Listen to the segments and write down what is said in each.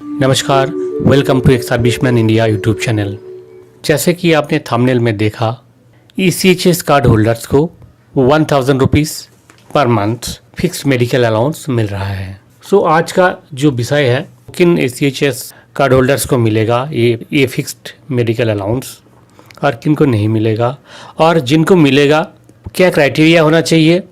नमस्कार, welcome to एक serviceman India YouTube channel. जैसे कि आपने थंबनेल में देखा, ECHS कार्ड होल्डर्स को 1000 rupees per month fixed medical allowance मिल रहा है। सो आज का जो विषय है, किन ECHS कार्ड होल्डर्स को मिलेगा ये फिक्स्ड मेडिकल अलाउंस और किन को नहीं मिलेगा, और जिनको मिलेगा क्या क्राइटेरिया होना चाहिए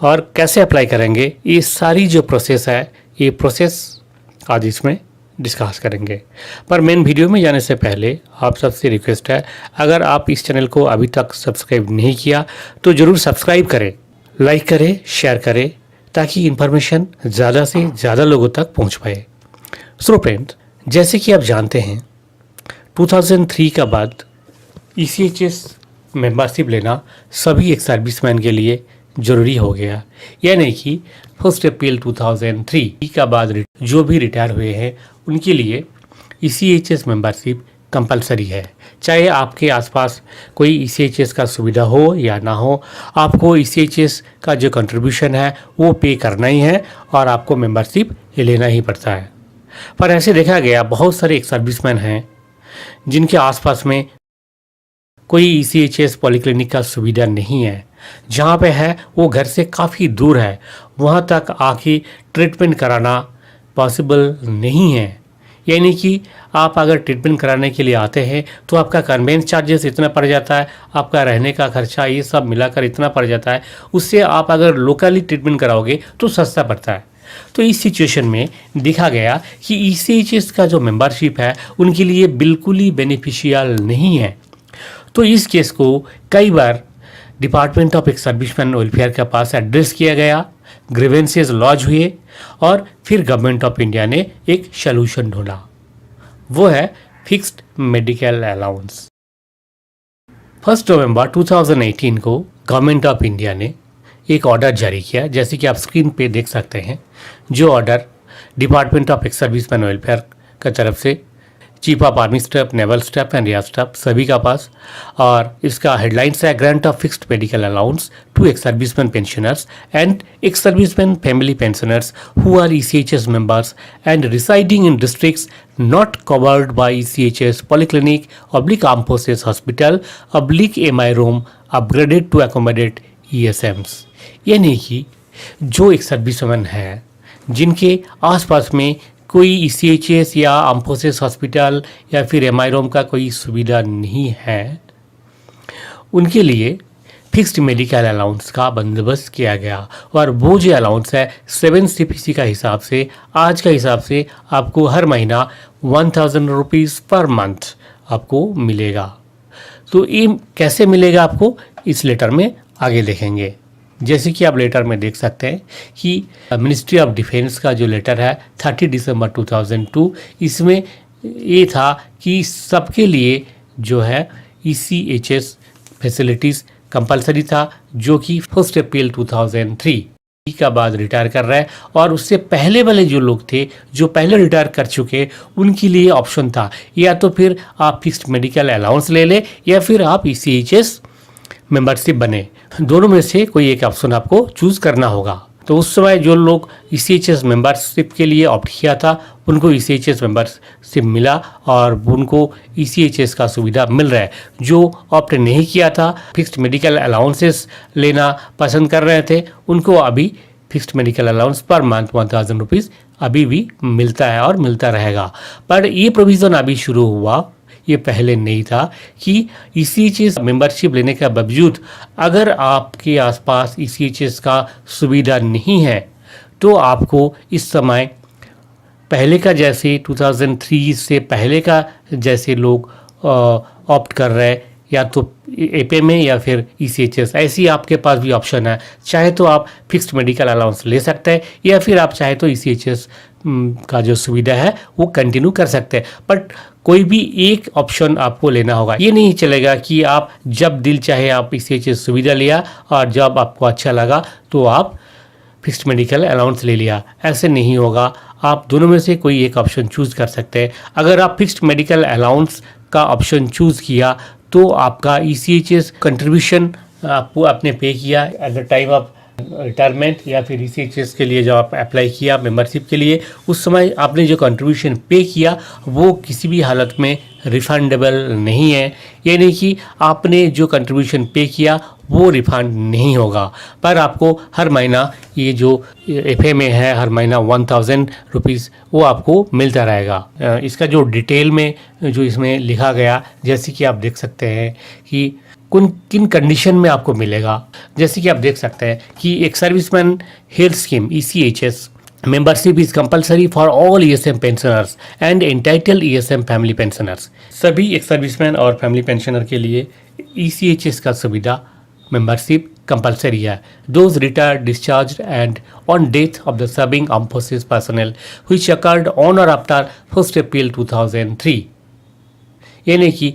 और कैसे अप्लाई करेंगे, ये सारी जो प्रोसेस है, ये प्रोसेस आज इसमें डिस्कस करेंगे। पर मेन वीडियो में जाने से पहले आप सबसे रिक्वेस्ट है, अगर आप इस चैनल को अभी तक सब्सक्राइब नहीं किया तो ज़रूर सब्सक्राइब करें, लाइक करें, शेयर करें, ताकि इन्फॉर्मेशन ज़्यादा से ज़्यादा लोगों तक पहुंच पाए। सो फ्रेंड्स, जैसे कि आप जानते हैं 2003 का बाद ECHS मेंबरशिप लेना सभी एक सर्विसमैन के लिए ज़रूरी हो गया। यानी कि 1 अप्रैल 2003 का बाद जो भी रिटायर हुए हैं उनके लिए ECHS मेंबरशिप कंपलसरी है। चाहे आपके आसपास कोई ECHS का सुविधा हो या ना हो, आपको ECHS का जो कंट्रीब्यूशन है वो पे करना ही है और आपको मेंबरशिप लेना ही पड़ता है। पर ऐसे देखा गया बहुत सारे एक सर्विसमैन हैं जिनके आसपास में कोई ECHS पॉलीक्लिनिक का सुविधा नहीं है। जहाँ पे है वो घर से काफ़ी दूर है, वहाँ तक आके ट्रीटमेंट कराना पॉसिबल नहीं है। यानी कि आप अगर ट्रीटमेंट कराने के लिए आते हैं तो आपका कन्वेंस चार्जेस इतना पड़ जाता है, आपका रहने का खर्चा ये सब मिलाकर इतना पड़ जाता है। उससे आप अगर लोकली ट्रीटमेंट कराओगे तो सस्ता पड़ता है। तो इस सिचुएशन में देखा गया कि ECHS का जो मेंबरशिप है उनके लिए बिल्कुल ही बेनिफिशियल नहीं है। तो इस केस को कई बार department of ex serviceman welfare के पास एड्रेस किया गया, ग्रीवेंसेस लॉन्च हुए और फिर गवर्नमेंट ऑफ इंडिया ने एक सॉल्यूशन ढूंढा, वो है फिक्स्ड मेडिकल अलाउंस। 1 नवंबर 2018 को गवर्नमेंट ऑफ इंडिया ने एक ऑर्डर जारी किया, जैसे कि आप स्क्रीन पे देख सकते हैं। जो order department of ex serviceman welfare की तरफ से chief of army staff, naval staff and air staff सभी का पास, और इसका हेडलाइंस है grant of fixed medical allowance to ex serviceman pensioners and ex serviceman family pensioners who are ECHS members and residing in districts not covered by ECHS polyclinic / armed forces hospital / MI room upgraded to accommodate ESMs। यानी कि जो एक serviceman है जिनके आसपास में कोई ECHS या आर्म्ड फोर्सेस हॉस्पिटल या फिर MI रोम का कोई सुविधा नहीं है, उनके लिए फिक्स्ड मेडिकल अलाउंस का बंदोबस्त किया गया। और वो जो अलाउंस है 7 CPC का हिसाब से, आज का हिसाब से आपको हर महीना 1000 रुपीज़ पर मंथ आपको मिलेगा। तो ये कैसे मिलेगा आपको, इस लेटर में आगे देखेंगे। जैसे कि आप लेटर में देख सकते हैं कि मिनिस्ट्री ऑफ डिफेंस का जो लेटर है 30 दिसंबर 2002, इसमें ये था कि सबके लिए जो है ECHS फैसिलिटीज़ कंपलसरी था, जो कि 1 अप्रैल 2003 का बाद रिटायर कर रहा है। और उससे पहले वाले जो लोग थे जो पहले रिटायर कर चुके, उनके लिए ऑप्शन था या तो फिर आप फिक्स्ड मेडिकल अलाउंस ले लें या फिर आप ECHS मेंबरशिप बने। दोनों में से कोई एक ऑप्शन आपको चूज़ करना होगा। तो उस समय जो लोग ECHS मेंबरशिप के लिए ऑप्ट किया था उनको ECHS मेंबरशिप मिला और उनको ECHS का सुविधा मिल रहा है। जो ऑप्ट नहीं किया था, फिक्स्ड मेडिकल अलाउंसेस लेना पसंद कर रहे थे, उनको अभी fixed medical allowance per month 1000 rupees अभी भी मिलता है और मिलता रहेगा। पर ये प्रोविज़न अभी शुरू हुआ, ये पहले नहीं था कि ECHS मेंबरशिप लेने के बावजूद अगर आपके आसपास ECHS का सुविधा नहीं है तो आपको इस समय पहले का जैसे 2003 से पहले का जैसे लोग ऑप्ट कर रहे हैं, या तो APM या फिर ECHS, ऐसी आपके पास भी ऑप्शन है। चाहे तो आप फिक्स्ड मेडिकल अलाउंस ले सकते हैं या फिर आप चाहे तो ECHS का जो सुविधा है वो कंटिन्यू कर सकते हैं। बट कोई भी एक ऑप्शन आपको लेना होगा। ये नहीं चलेगा कि आप जब दिल चाहे आप ECHS सुविधा लिया और जब आपको अच्छा लगा तो आप फिक्स्ड मेडिकल अलाउंस ले लिया, ऐसे नहीं होगा। आप दोनों में से कोई एक ऑप्शन चूज़ कर सकते हैं। अगर आप फिक्स्ड मेडिकल अलाउंस का ऑप्शन चूज़ किया तो आपका ECHS कंट्रीब्यूशन आपको आपने पे किया at the time of retirement या फिर ECHS के लिए जब आप अप्लाई किया मेंबरशिप के लिए, उस समय आपने जो कंट्रीब्यूशन पे किया वो किसी भी हालत में रिफंडेबल नहीं है। ये नहीं कि आपने जो कंट्रीब्यूशन पे किया वो रिफंड नहीं होगा, पर आपको हर महीना ये जो FA में है हर महीना 1000 रुपीज़ वो आपको मिलता रहेगा। इसका जो डिटेल में जो इसमें लिखा गया, जैसे कि आप देख सकते हैं कि किन कंडीशन में आपको मिलेगा। जैसे कि आप देख सकते हैं कि एक serviceman health scheme ECHS membership is compulsory for all ESM pensioners and entitled ESM family pensioners. सभी एक सर्विसमैन और फैमिली पेंशनर के लिए ECHS का सुविधा मेंबरशिप कंपलसरी है। Those retired discharge and on death of the serving arm forces personal which occurred on और after 1 अप्रैल 2003। यानी कि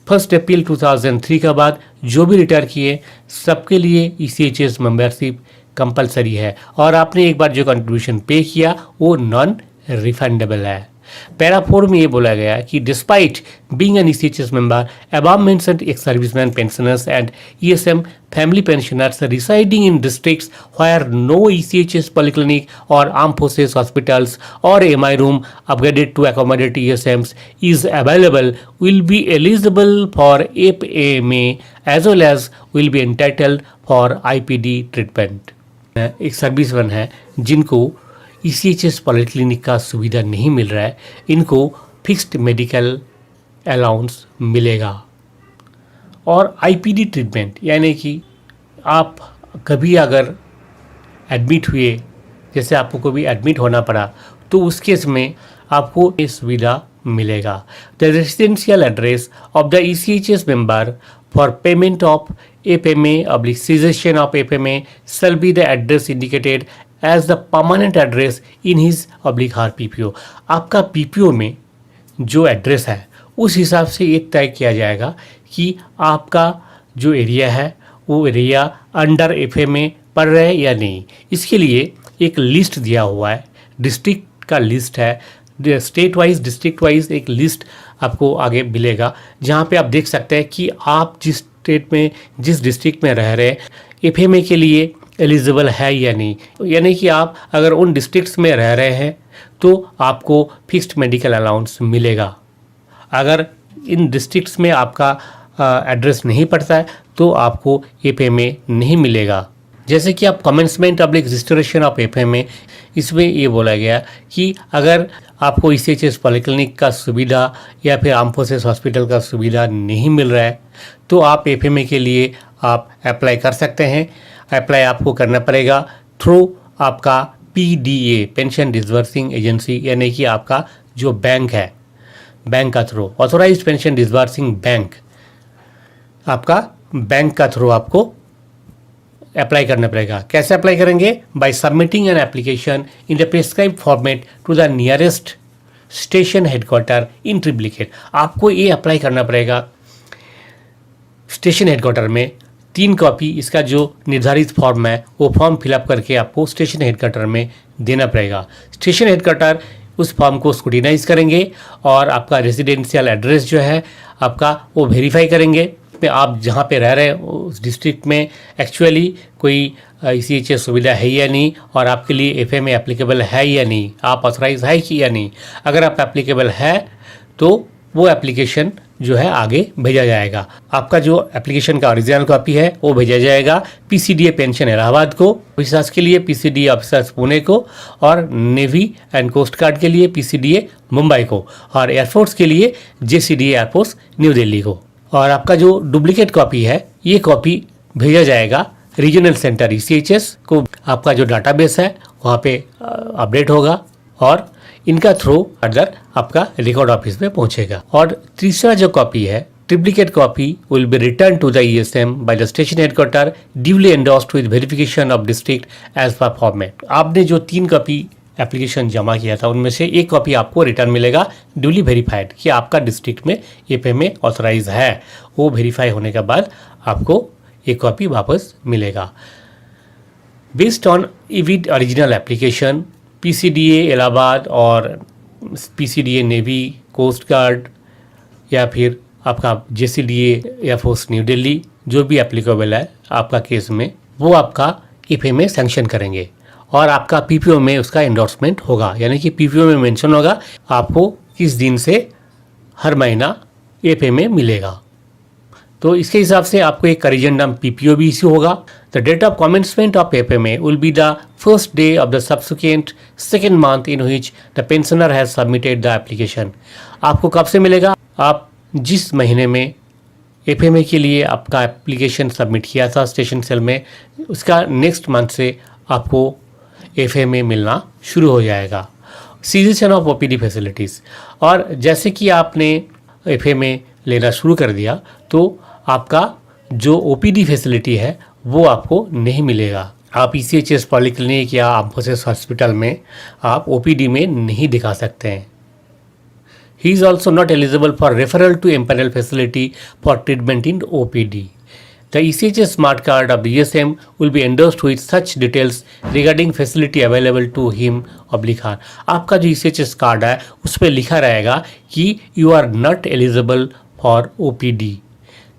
1 अप्रैल 2003 के बाद जो भी रिटायर किए सबके लिए ECHS मेंबरशिप कंपलसरी है, और आपने एक बार जो कंट्रीब्यूशन पे किया वो नॉन रिफंडेबल है। पैरा 4 में ये बोला गया है कि despite being an ECHS member above mentioned ex serviceman pensioners and ESM family pensioners residing in districts where no ECHS polyclinic or arm forces hospitals or MI room upgraded to accommodate ESMs is available will be eligible for FMA as well as will be entitled for IPD treatment। एक serviceman है जिनको ECHS polyclinic का सुविधा नहीं मिल रहा है, इनको fixed medical allowance मिलेगा। और IPD ट्रीटमेंट यानी कि आप कभी अगर एडमिट हुए, जैसे आपको कभी एडमिट होना पड़ा, तो उस केस में आपको ये सुविधा मिलेगा। The residential address of the ECHS member for payment of FMA cessation of FMA shall be the address indicated as the permanent address in his her PPO। आपका PPO में जो एड्रेस है उस हिसाब से ये तय किया जाएगा कि आपका जो एरिया है वो एरिया अंडर FMA पड़ रहा है या नहीं। इसके लिए एक लिस्ट दिया हुआ है, डिस्ट्रिक्ट का लिस्ट है, स्टेट वाइज डिस्ट्रिक्ट वाइज एक लिस्ट आपको आगे मिलेगा, जहाँ पे आप देख सकते हैं कि आप जिस स्टेट में जिस डिस्ट्रिक्ट में रह रहे हैं FMA के लिए एलिजिबल है या नहीं। यानी कि आप अगर उन डिस्ट्रिक्ट्स में रह रहे हैं तो आपको फिक्स्ड मेडिकल अलाउंस मिलेगा। अगर इन डिस्ट्रिक्ट्स में आपका एड्रेस नहीं पड़ता है तो आपको FMA नहीं मिलेगा। जैसे कि आप commencement of registration of FMA, इसमें ये बोला गया कि अगर आपको ECHS पॉलीक्लिनिक का सुविधा या फिर आर्म फोर्सेस हॉस्पिटल का सुविधा नहीं मिल रहा है तो आप FMA के लिए आप अप्लाई कर सकते हैं। अप्लाई आपको करना पड़ेगा थ्रू आपका PDA पेंशन डिसबर्सिंग एजेंसी, यानी कि आपका जो बैंक है, बैंक का through authorised pension disbursing bank, आपका बैंक का थ्रू आपको अप्लाई करना पड़ेगा। कैसे अप्लाई करेंगे? By submitting an application in the prescribe format to the nearest station headquarter in triplicate. आपको ये अप्लाई करना पड़ेगा स्टेशन हेडक्वार्टर में 3 कॉपी, इसका जो निर्धारित फॉर्म है वो फॉर्म फिलअप करके आपको स्टेशन हेडक्वार्टर में देना पड़ेगा। स्टेशन हेडक्वार्टर उस फॉर्म को स्क्रूटिनाइज करेंगे और आपका रेजिडेंशियल एड्रेस जो है आपका वो वेरीफाई करेंगे। आप जहाँ पे रह रहे हैं उस डिस्ट्रिक्ट में एक्चुअली कोई ECHS सुविधा है या नहीं, और आपके लिए FMA एप्लीकेबल है या नहीं, आप ऑथराइज है कि या नहीं। अगर आप एप्लीकेबल है तो वो एप्लीकेशन जो है आगे भेजा जाएगा। आपका जो एप्लीकेशन का ओरिजिनल कॉपी है वो भेजा जाएगा PCDA पेंशन इलाहाबाद को, ऑफिसर्स के लिए PCDA ऑफिसर्स पुणे को, और नेवी एंड कोस्ट गार्ड के लिए PCDA मुंबई को, और एयरफोर्स के लिए JCDA एयरफोर्स न्यू दिल्ली को। और आपका जो डुप्लीकेट कॉपी है ये कॉपी भेजा जाएगा रीजनल सेंटर ECHS को। आपका जो डाटाबेस है वहाँ पे अपडेट होगा और इनका थ्रू फर्दर आपका रिकॉर्ड ऑफिस में पहुँचेगा। और तीसरा जो कॉपी है triplicate copy will be return to the ESM by the station headquarter duly endorsed with verification of district as per format. आपने जो 3 कॉपी एप्लीकेशन जमा किया था उनमें से एक कॉपी आपको रिटर्न मिलेगा ड्यूली वेरीफाइड कि आपका डिस्ट्रिक्ट में FMA ऑथराइज है। वो वेरीफाई होने के बाद आपको एक कॉपी वापस मिलेगा। बेस्ड ऑन इविड ओरिजिनल एप्लीकेशन PCDA इलाहाबाद और PCDA नेवी कोस्ट गार्ड या फिर आपका JCDA एयरफोर्स न्यू दिल्ली जो भी एप्लीकेबल है आपका केस में, वो आपका एफएमए सैंक्शन करेंगे और आपका पीपीओ में उसका एंडोर्समेंट होगा, यानी कि पीपीओ में मेंशन होगा आपको किस दिन से हर महीना एफएमए मिलेगा। तो इसके हिसाब से आपको एक करिजेंडम पीपीओ भी इश्यू होगा। The date of commencement of FMA will be the first day of the subsequent second month in which the pensioner has submitted the application. आपको कब से मिलेगा? आप जिस महीने में एफएमए के लिए आपका एप्लीकेशन सबमिट किया था स्टेशन सेल में, उसका नेक्स्ट मंथ से आपको एफएमए मिलना शुरू हो जाएगा। सीजेशन ऑफ ओपीडी फैसिलिटीज़, और जैसे कि आपने एफएमए लेना शुरू कर दिया तो आपका जो ओपीडी फैसिलिटी है वो आपको नहीं मिलेगा। आप ईसीएचएस पॉलीक्लिनिक या आम्फोसिस हॉस्पिटल में आप ओपीडी में नहीं दिखा सकते हैं। He is also not eligible for referral to empanel facility for treatment in OPD. The ECHS smart card of the ESM will be endorsed with such details regarding facility available to him /her. आपका जो ECHS card है उस पर लिखा रहेगा कि you are not eligible for OPD.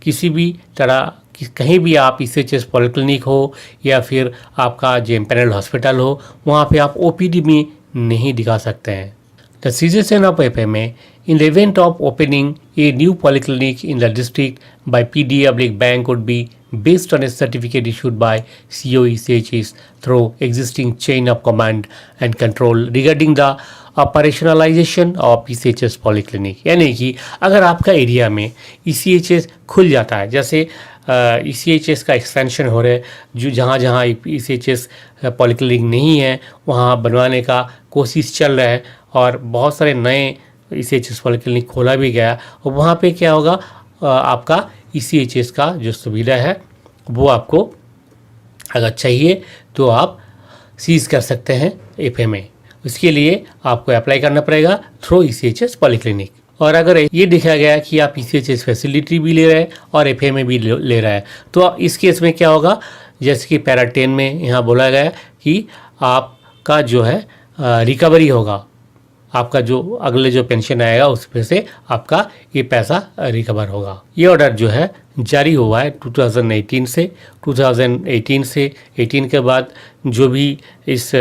किसी भी तरह कहीं भी आप ECHS पॉलीक्लिनिक हो या फिर आपका जो एम्पैनल हॉस्पिटल हो, वहाँ पे आप OPD में नहीं दिखा सकते हैं। The cessation of FMA in the event of opening a new polyclinic in the district by PD/bank would be based on a certificate issued by COECHS through existing chain of command and control regarding the operationalization of ECHS polyclinic। यानी कि अगर आपका area में ECHS खुल जाता है, जैसे ECHS का एक्सपेंशन हो रहा है, जो जहाँ जहाँ ECHS पॉलीक्लिनिक नहीं है वहाँ बनवाने का कोशिश चल रहा है और बहुत सारे नए ECHS पॉलीक्लिनिक खोला भी गया, और वहाँ पे क्या होगा, आपका ECHS का जो सुविधा है वो आपको अगर चाहिए तो आप सीज कर सकते हैं एफएमए। इसके लिए आपको अप्लाई करना पड़ेगा थ्रू ECHS पॉलीक्लिनिक। और अगर ये देखा गया कि आप ECHS फैसिलिटी भी ले रहे हैं और एफएमए भी ले रहे हैं, तो इस केस में क्या होगा, जैसे कि पैरा 10 में यहाँ बोला गया कि आपका जो है रिकवरी होगा, आपका जो अगले जो पेंशन आएगा उसमें से आपका ये पैसा रिकवर होगा। ये ऑर्डर जो है जारी हुआ है 2018 से 18 के बाद जो भी इस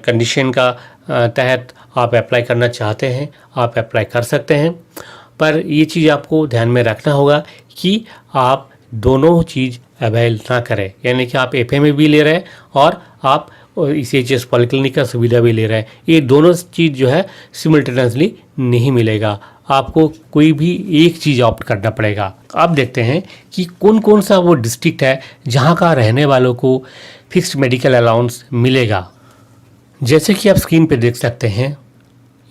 कंडीशन का तहत आप अप्लाई करना चाहते हैं आप अप्लाई कर सकते हैं। पर ये चीज़ आपको ध्यान में रखना होगा कि आप दोनों चीज़ अवेल ना करें, यानी कि आप एफएमए भी ले रहे हैं और आप ECHS पॉलीक्लिनिक का सुविधा भी ले रहे हैं। ये दोनों चीज़ जो है सिमल्टेनियसली नहीं मिलेगा, आपको कोई भी एक चीज़ ऑप्ट करना पड़ेगा। अब देखते हैं कि कौन कौन सा वो डिस्ट्रिक्ट है जहाँ का रहने वालों को फिक्स्ड मेडिकल अलाउंस मिलेगा। जैसे कि आप स्क्रीन पे देख सकते हैं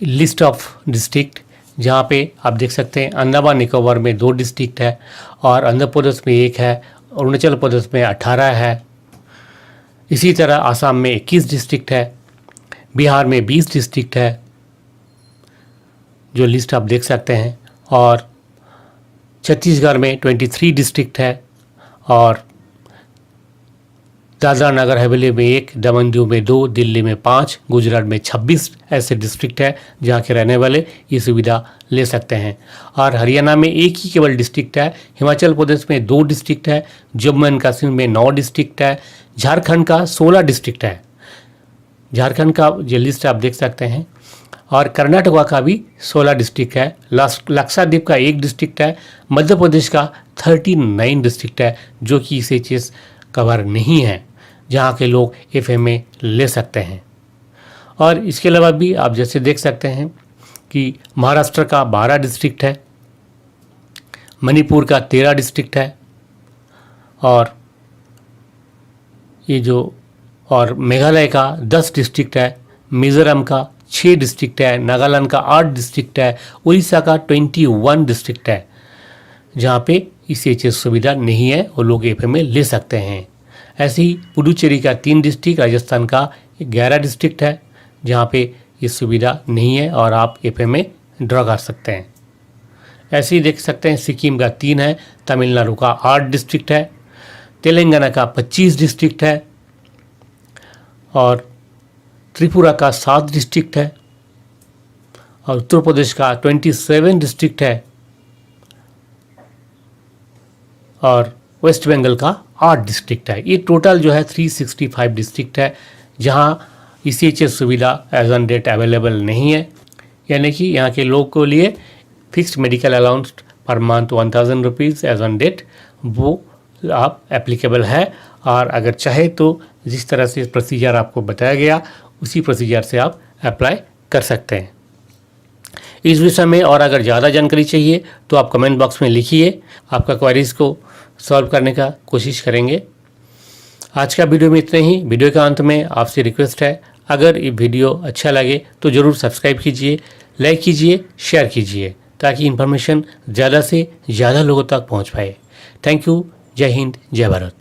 लिस्ट ऑफ डिस्ट्रिक्ट, जहाँ पे आप देख सकते हैं अंडमान निकोबार में 2 डिस्ट्रिक्ट है और आंध्र प्रदेश में 1 है, अरुणाचल प्रदेश में 18 है, इसी तरह आसाम में 21 डिस्ट्रिक्ट है, बिहार में 20 डिस्ट्रिक्ट है, जो लिस्ट आप देख सकते हैं, और छत्तीसगढ़ में 23 डिस्ट्रिक्ट है, और दादरा नगर हवेली में 1, दमन दीव में 2, दिल्ली में 5, गुजरात में 26 ऐसे डिस्ट्रिक्ट है जहाँ के रहने वाले ये सुविधा ले सकते हैं। और हरियाणा में 1 ही केवल डिस्ट्रिक्ट है, हिमाचल प्रदेश में 2 डिस्ट्रिक्ट है, जम्मू एंड कश्मीर में 9 डिस्ट्रिक्ट है, झारखंड का 16 डिस्ट्रिक्ट है, झारखंड का जो लिस्ट आप देख सकते हैं, और कर्नाटका का भी 16 डिस्ट्रिक्ट है, लक्षद्वीप का 1 डिस्ट्रिक्ट है, मध्य प्रदेश का 39 डिस्ट्रिक्ट है जो कि ECHS कवर नहीं है, जहाँ के लोग एफएमए ले सकते हैं। और इसके अलावा भी आप जैसे देख सकते हैं कि महाराष्ट्र का 12 डिस्ट्रिक्ट है, मणिपुर का 13 डिस्ट्रिक्ट है, और ये जो और मेघालय का 10 डिस्ट्रिक्ट है, मिज़ोरम का 6 डिस्ट्रिक्ट है, नागालैंड का 8 डिस्ट्रिक्ट है, उड़ीसा का 21 डिस्ट्रिक्ट है जहाँ पे ECHS सुविधा नहीं है, वो लोग एफएमए ले सकते हैं। ऐसे ही पुडुचेरी का 3 डिस्ट्रिक्ट, राजस्थान का 11 डिस्ट्रिक्ट है जहाँ पे ये सुविधा नहीं है और आप एफएमए ड्रॉ कर सकते हैं। ऐसे ही देख सकते हैं सिक्किम का 3 है, तमिलनाडु का 8 डिस्ट्रिक्ट है, तेलंगाना का 25 डिस्ट्रिक्ट है, और त्रिपुरा का 7 डिस्ट्रिक्ट है, और उत्तर प्रदेश का 27 डिस्ट्रिक्ट है, और वेस्ट बंगाल का 8 डिस्ट्रिक्ट है। ये टोटल जो है 365 डिस्ट्रिक्ट है जहाँ ECHS सुविधा एज ऑन डेट अवेलेबल नहीं है, यानी कि यहाँ के लोग को लिए fixed medical allowance per month 1000 rupees as on date वो आप एप्लीकेबल है। और अगर चाहे तो जिस तरह से प्रोसीजर आपको बताया गया उसी प्रोसीजर से आप अप्लाई कर सकते हैं। इस विषय में और अगर ज़्यादा जानकारी चाहिए तो आप कमेंट बॉक्स में लिखिए, आपका क्वेरीज़ को सॉल्व करने का कोशिश करेंगे। आज का वीडियो में इतना ही। वीडियो के अंत में आपसे रिक्वेस्ट है, अगर ये वीडियो अच्छा लगे तो ज़रूर सब्सक्राइब कीजिए, लाइक कीजिए, शेयर कीजिए ताकि इन्फॉर्मेशन ज़्यादा से ज़्यादा लोगों तक पहुंच पाए। Thank you. जय हिंद, जय भारत।